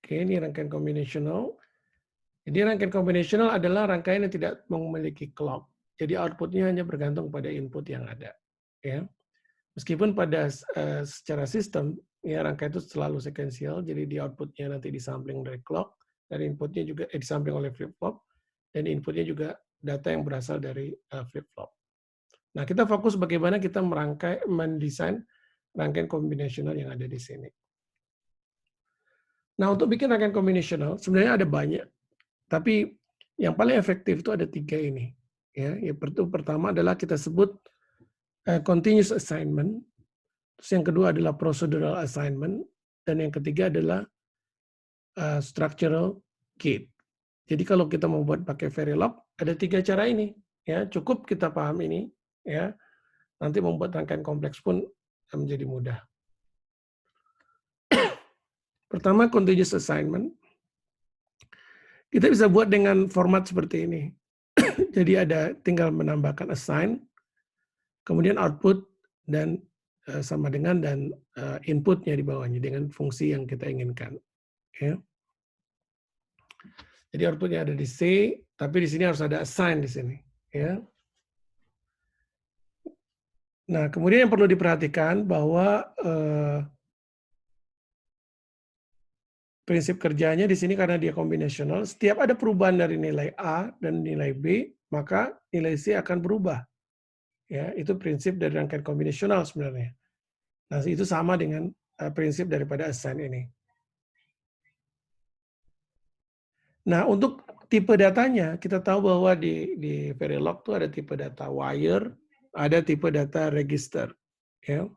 Oke, ini rangkaian combinational. Jadi rangkaian combinational adalah rangkaian yang tidak memiliki clock. Jadi outputnya hanya bergantung pada input yang ada. Ya. Meskipun pada secara sistem, ya rangkaian itu selalu sequential, jadi di outputnya nanti disampling dari clock, dan inputnya juga disampling oleh flip-flop, dan inputnya juga data yang berasal dari flip-flop. Nah, kita fokus bagaimana kita mendesain rangkaian combinational yang ada di sini. Nah, untuk bikin rangkaian combinational, sebenarnya ada banyak. Tapi yang paling efektif itu ada 3 ini. Ya, yang pertama adalah kita sebut continuous assignment. Terus yang kedua adalah procedural assignment. Dan yang ketiga adalah structural gate. Jadi kalau kita mau buat pakai Verilog, ada 3 cara ini. Ya, cukup kita paham ini. Ya, nanti membuat rangkaian kompleks pun menjadi mudah. Pertama, continuous assignment. Kita bisa buat dengan format seperti ini. Jadi ada tinggal menambahkan assign, kemudian output, dan sama dengan dan inputnya di bawahnya dengan fungsi yang kita inginkan. Ya. Jadi outputnya ada di C, tapi di sini harus ada assign di sini. Ya. Nah, kemudian yang perlu diperhatikan bahwa prinsip kerjanya di sini karena dia combinational, setiap ada perubahan dari nilai A dan nilai B, maka nilai C akan berubah. Ya, itu prinsip dari rangkaian combinational sebenarnya. Nah, itu sama dengan prinsip daripada assign ini. Nah, untuk tipe datanya, kita tahu bahwa di Verilog itu ada tipe data wire, ada tipe data register. Ya.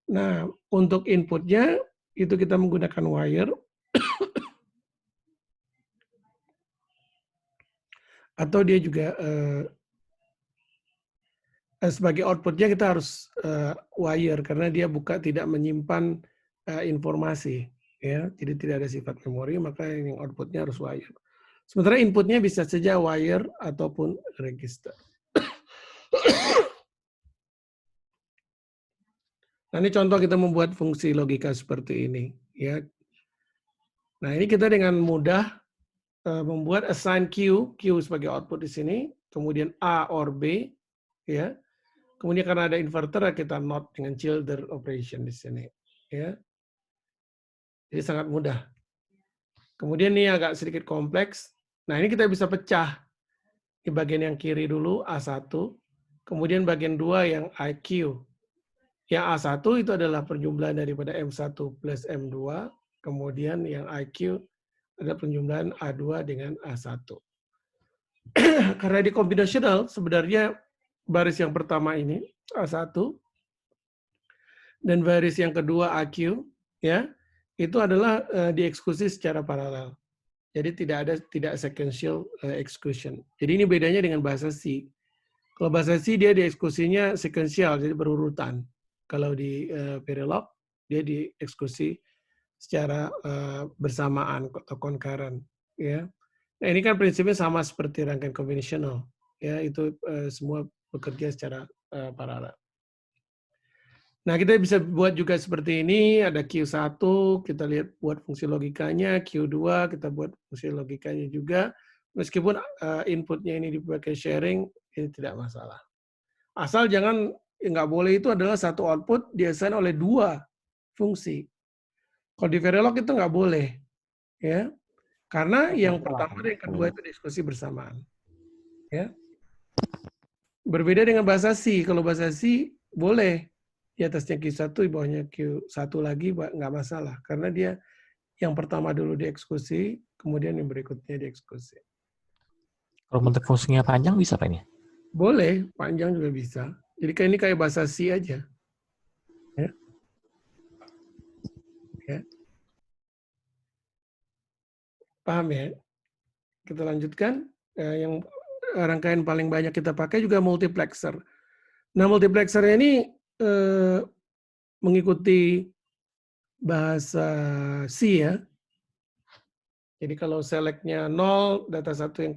Nah, untuk inputnya, itu kita menggunakan wire, atau dia juga sebagai outputnya kita harus wire, karena dia tidak menyimpan informasi. Ya, jadi tidak ada sifat memori, maka yang outputnya harus wire. Sementara inputnya bisa saja wire ataupun register. Nah, ini contoh kita membuat fungsi logika seperti ini. Ya. Nah, ini kita dengan mudah membuat assign Q sebagai output di sini, kemudian A or B, ya. Kemudian karena ada inverter, kita not dengan childer operation di sini. Ya. Jadi sangat mudah. Kemudian ini agak sedikit kompleks. Nah, ini kita bisa pecah. Di bagian yang kiri dulu, A1. Kemudian bagian 2 yang IQ. Yang A1 itu adalah perjumlahan daripada M1 plus M2. Kemudian yang IQ ada penjumlahan A2 dengan A1. Karena di combinational, sebenarnya baris yang pertama ini, A1, dan baris yang kedua AQ, ya, itu adalah dieksekusi secara paralel. Jadi tidak sequential execution. Jadi ini bedanya dengan bahasa C. Kalau bahasa C dia dieksekusinya sequential, jadi berurutan. Kalau di Verilog dia dieksekusi secara bersamaan atau concurrent. Ya. Nah, ini kan prinsipnya sama seperti rangkaian combinational. Ya, itu semua bekerja secara paralel. Nah, kita bisa buat juga seperti ini, ada Q1, kita lihat buat fungsi logikanya, Q2, kita buat fungsi logikanya juga. Meskipun inputnya ini dipakai sharing, ini tidak masalah. Asal jangan, nggak boleh itu adalah satu output diassign oleh 2 fungsi. Kalau di Verilog itu nggak boleh. Ya. Karena yang pertama dan yang kedua itu diskusi bersamaan. Ya. Berbeda dengan bahasa C. Kalau bahasa C boleh di atasnya Q1, di bawahnya Q1 lagi, nggak masalah. Karena dia yang pertama dulu dieksekusi, kemudian yang berikutnya dieksekusi. Kalau bentuk fungsinya panjang bisa Pak ini? Boleh, panjang juga bisa. Jadi ini kayak bahasa C aja. Ya. Ya. Paham ya? Kita lanjutkan. Yang rangkaian paling banyak kita pakai juga multiplexer. Nah, multiplexernya ini mengikuti bahasa C ya. Jadi kalau select-nya 0, data 1 yang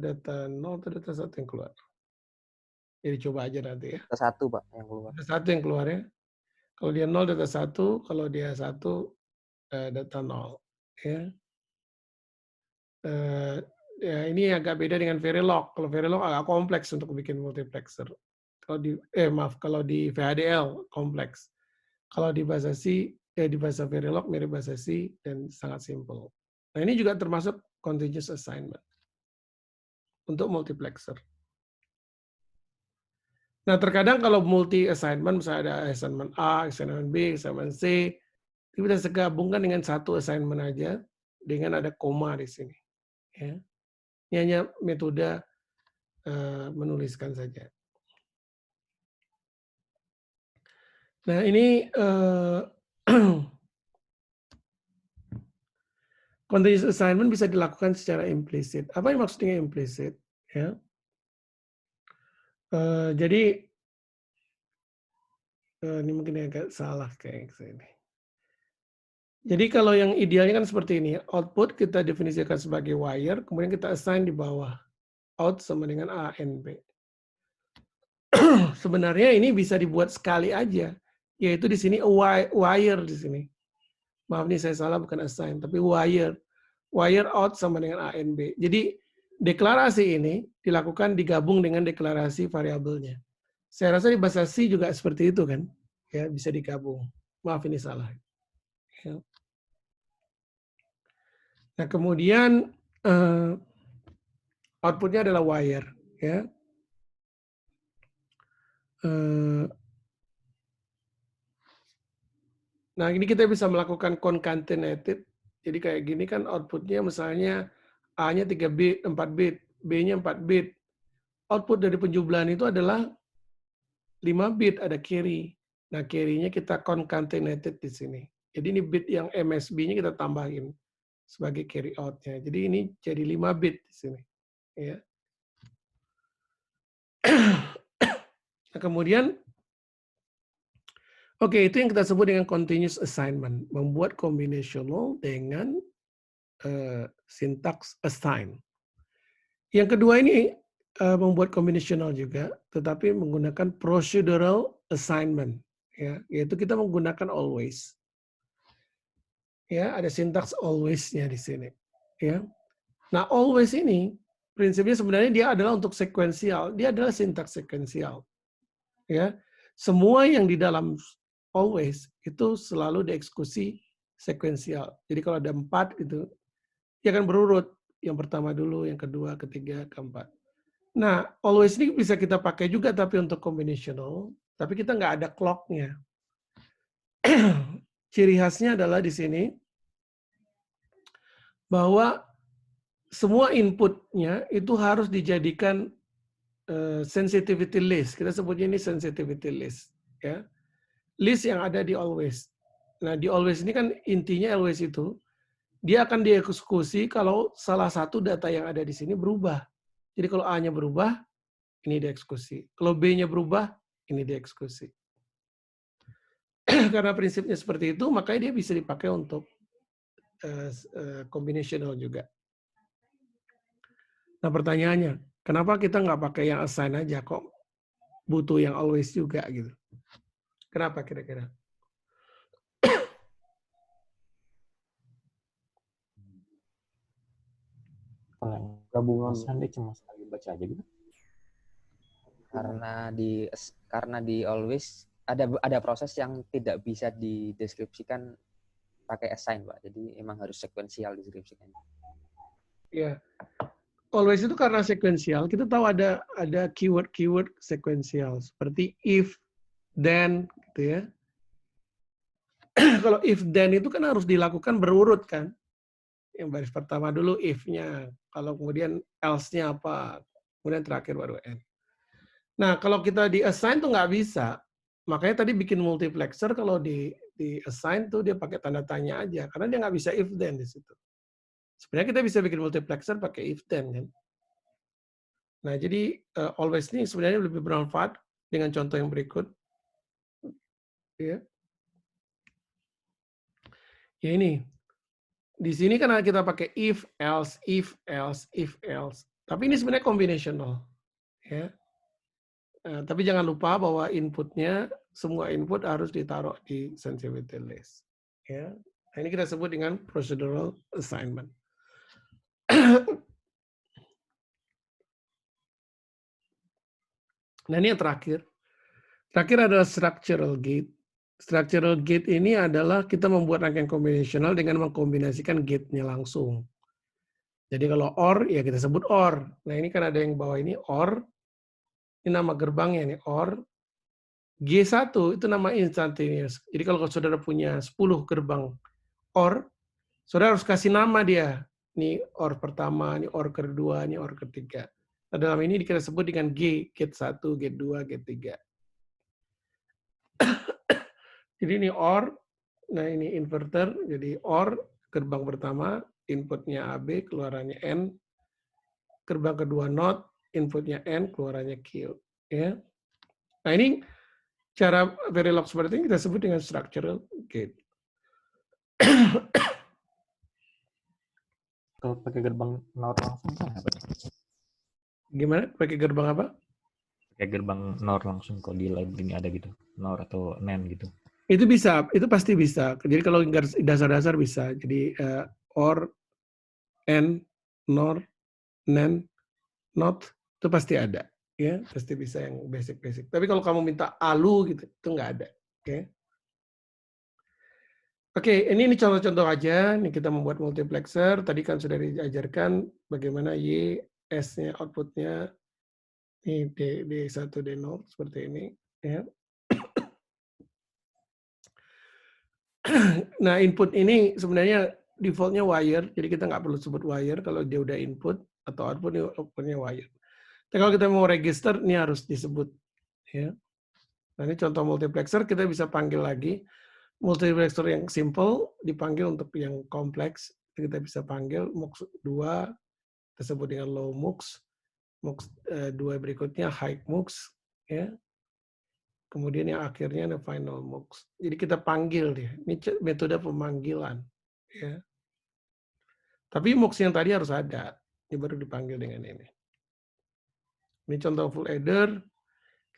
data 0 atau data 1 yang keluar. Jadi coba aja nanti ya. Data 1 Pak yang keluar. Data 1 yang keluar ya. Kalau dia 0 data 1, kalau dia 1 data 0. Ya. Ya ini agak beda dengan Verilog. Kalau Verilog agak kompleks untuk bikin multiplexer. Kalau di VHDL kompleks. Kalau di bahasa C, di bahasa Verilog mirip bahasa C dan sangat simple. Nah ini juga termasuk continuous assignment untuk multiplexer. Nah terkadang kalau multi assignment, misalnya ada assignment A, assignment B, assignment C, itu bisa digabungkan dengan satu assignment aja dengan ada koma di sini. Ya. Ini hanya metode menuliskan saja. Nah ini continuous assignment bisa dilakukan secara implisit. Apa yang maksudnya implisit? Ya. Jadi ini mungkin agak salah kayak ini. Jadi kalau yang idealnya kan seperti ini, output kita definisikan sebagai wire, kemudian kita assign di bawah out sama dengan A, N, B. Sebenarnya ini bisa dibuat sekali aja, yaitu di sini wire di sini. Maaf nih saya salah, bukan assign, tapi wire. Wire out sama dengan A, N, B. Jadi deklarasi ini dilakukan digabung dengan deklarasi variabelnya. Saya rasa di bahasa C juga seperti itu kan, ya bisa digabung. Maaf ini salah. Ya. Nah kemudian outputnya adalah wire, ya. Nah ini kita bisa melakukan concatenated. Jadi kayak gini kan outputnya misalnya A-nya 3 bit, 4 bit, B-nya 4 bit. Output dari penjumlahan itu adalah 5 bit, ada carry. Nah carry-nya kita concatenated di sini. Jadi ini bit yang MSB-nya kita tambahin sebagai carry out-nya. Jadi ini jadi 5 bit di sini. Ya. Nah, kemudian, oke, itu yang kita sebut dengan continuous assignment. Membuat combinational dengan sintaks assign. Yang kedua ini membuat combinational juga, tetapi menggunakan procedural assignment. Ya, yaitu kita menggunakan always. Ya, ada sintaks always-nya di sini. Ya. Nah, always ini prinsipnya sebenarnya dia adalah untuk sekuensial. Dia adalah sintaks sekuensial. Ya. Semua yang di dalam always itu selalu dieksekusi sekuensial. Jadi kalau ada 4 itu dia akan berurut. Yang pertama dulu, yang kedua, ketiga, keempat. Nah, always ini bisa kita pakai juga tapi untuk combinational, tapi kita nggak ada clock-nya. Ciri khasnya adalah di sini bahwa semua inputnya itu harus dijadikan sensitivity list. Kita sebutnya ini sensitivity list. Ya. List yang ada di always. Nah, di always ini kan intinya always itu, dia akan dieksekusi kalau salah satu data yang ada di sini berubah. Jadi kalau A-nya berubah, ini dieksekusi. Kalau B-nya berubah, ini dieksekusi. Karena prinsipnya seperti itu, makanya dia bisa dipakai untuk combinational juga. Nah pertanyaannya, kenapa kita nggak pakai yang assign aja kok butuh yang always juga gitu? Kenapa kira-kira? Kalau gabungan dia cuma sekali baca aja gitu. Karena di always ada proses yang tidak bisa dideskripsikan pakai assign, Pak. Jadi emang harus sekuensial deskripsikan. Ya, always itu karena sekuensial. Kita tahu ada keyword sekuensial seperti if, then, gitu ya. Kalau if then itu kan harus dilakukan berurut kan. Yang baris pertama dulu if-nya, kalau kemudian else-nya apa, kemudian terakhir baru end. Nah, kalau kita di assign tuh nggak bisa. Makanya tadi bikin multiplexer kalau di assign tuh dia pakai tanda tanya aja, karena dia nggak bisa if then di situ. Sebenarnya kita bisa bikin multiplexer pakai if then kan. Nah, jadi always ini sebenarnya lebih bermanfaat dengan contoh yang berikut. Ya. Ya ini. Di sini kan kita pakai if, else, if, else, if, else. Tapi ini sebenarnya combinational. Ya. Tapi jangan lupa bahwa inputnya, semua input harus ditaruh di sensitivity list. Ya. Nah, ini kita sebut dengan procedural assignment. Nah, ini yang terakhir. Terakhir adalah structural gate. Structural gate ini adalah kita membuat rangkaian kombinasional dengan mengkombinasikan gate-nya langsung. Jadi kalau OR, ya kita sebut OR. Nah, ini kan ada yang bawah ini OR. Ini nama gerbangnya, ini OR. G1 itu nama instantaneous. Jadi kalau saudara punya 10 gerbang OR, saudara harus kasih nama dia. Ini OR pertama, ini OR kedua, ini OR ketiga. Nah, dalam ini kita sebut dengan G, gate 1, gate 2, gate 3. Jadi ini OR, nah ini inverter, jadi OR, gerbang pertama, inputnya AB, keluarannya N. Gerbang kedua NOT, inputnya N, keluarannya Q. Ya. Nah ini cara Verilog seperti ini kita sebut dengan structural gate. Kalau pakai gerbang NOR langsung kan apa nih? Gimana? Pakai gerbang apa? Pakai gerbang NOR langsung kalau di lab ini ada gitu. NOR atau NAND gitu. Itu bisa, itu pasti bisa. Jadi kalau dasar-dasar bisa. Jadi OR, N, NOR, NAND, NOT, itu pasti ada. Ya, pasti bisa yang basic-basic. Tapi kalau kamu minta ALU gitu, itu nggak ada. Oke. Oke, ini contoh-contoh aja. Ini kita membuat multiplexer. Tadi kan sudah diajarkan bagaimana Y, S-nya, output-nya. Ini D1, D0, seperti ini. Ya. Nah, input ini sebenarnya default-nya wire. Jadi kita nggak perlu sebut wire kalau dia udah input atau output-nya wire. Tapi kalau kita mau register, ini harus disebut. Ya. Nah, ini contoh multiplexer, kita bisa panggil lagi. Multiplexer yang simple dipanggil untuk yang kompleks. Kita bisa panggil MUX 2, kita sebut dengan low MUX. MUX 2 berikutnya high MUX. Ya. Kemudian yang akhirnya ada final MUX. Jadi kita panggil dia. Ini metode pemanggilan. Ya. Tapi MUX yang tadi harus ada. Ini baru dipanggil dengan ini. Ini contoh full adder.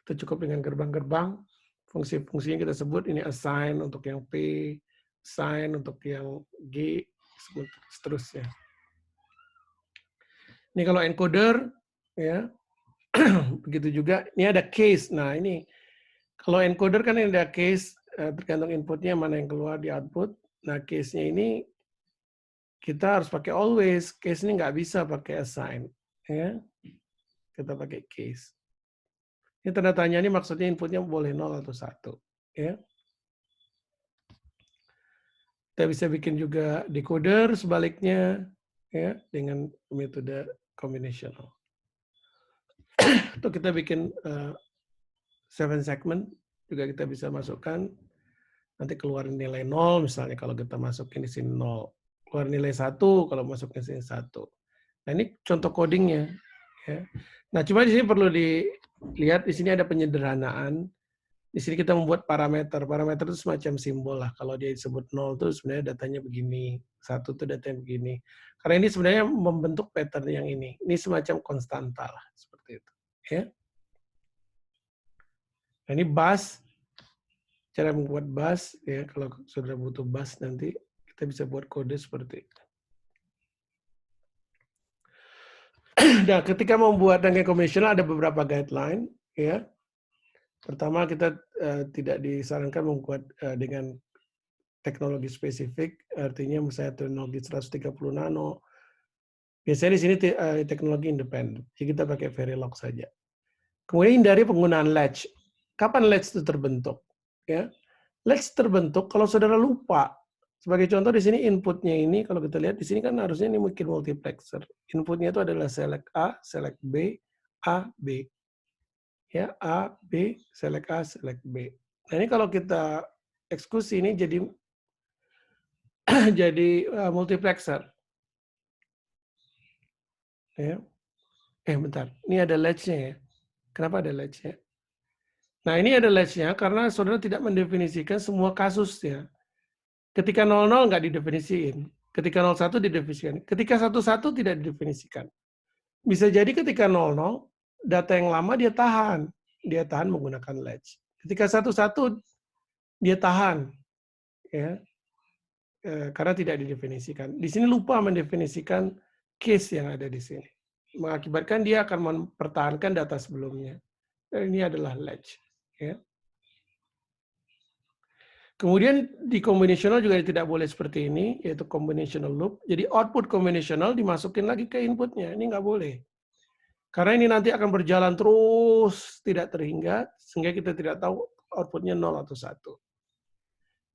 Kita cukup dengan gerbang-gerbang. Fungsi-fungsinya kita sebut ini assign untuk yang P, assign untuk yang G, seterusnya. Ini kalau encoder, ya begitu juga. Ini ada case. Nah ini kalau encoder kan ada case tergantung inputnya mana yang keluar di output. Nah case-nya ini kita harus pakai always. Case ini nggak bisa pakai assign. Ya. Kita pakai case. Ini tanda tanya ini maksudnya inputnya boleh 0 atau 1. Ya. Kita bisa bikin juga decoder sebaliknya ya dengan metode combinational. Atau kita bikin 7 segment juga kita bisa masukkan nanti keluar nilai 0 misalnya kalau kita masukin di sini 0. Keluar nilai 1 kalau masukin di sini 1. Nah, ini contoh codingnya ya. Nah, cuma di sini perlu dilihat di sini ada penyederhanaan. Di sini kita membuat parameter. Parameter itu semacam simbol lah. Kalau dia disebut 0 itu sebenarnya datanya begini. 1 itu datanya begini. Karena ini sebenarnya membentuk pattern yang ini. Ini semacam konstanta lah. Seperti itu. Ya. Nah, ini bus. Cara membuat bus. Ya, kalau sudah butuh bus nanti kita bisa buat kode seperti itu. Nah, ketika membuat rangkaian kombinasional ada beberapa guideline. Ya. Pertama, kita tidak disarankan membuat dengan teknologi spesifik, artinya misalnya teknologi 130 nano. Biasanya di sini teknologi independen, jadi kita pakai Verilog saja. Kemudian hindari penggunaan latch. Kapan latch itu terbentuk? Ya, latch terbentuk kalau saudara lupa. Sebagai contoh di sini inputnya ini, kalau kita lihat di sini kan harusnya ini mungkin multiplexer. Inputnya itu adalah select A, select B, A, B. Ya, A, B, select A, select B. Nah ini kalau kita eksekusi ini jadi jadi multiplexer. Ya. Bentar. Ini ada latch-nya ya. Kenapa ada latch-nya? Nah ini ada latch-nya karena saudara tidak mendefinisikan semua kasusnya. Ketika 00 nggak didefinisikan. Ketika 01 didefinisikan. Ketika 11 tidak didefinisikan. Bisa jadi ketika 00, data yang lama dia tahan. Dia tahan menggunakan latch. Ketika 11 dia tahan. Ya. karena tidak didefinisikan. Di sini lupa mendefinisikan case yang ada di sini. Mengakibatkan dia akan mempertahankan data sebelumnya. Dan ini adalah latch. Ya. Kemudian di combinational juga tidak boleh seperti ini, yaitu combinational loop. Jadi output combinational dimasukin lagi ke inputnya. Ini nggak boleh. Karena ini nanti akan berjalan terus, tidak terhingga, sehingga kita tidak tahu outputnya 0 atau 1.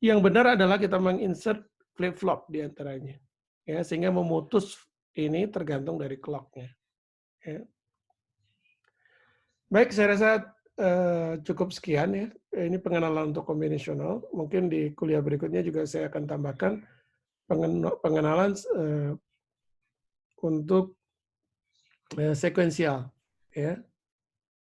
Yang benar adalah kita menginsert flip-flop di antaranya. Ya, sehingga memutus ini tergantung dari clock-nya. Ya. Baik, saya rasa cukup sekian ya. Ini pengenalan untuk kombinasional. Mungkin di kuliah berikutnya juga saya akan tambahkan pengenalan untuk sekuensial. Ya.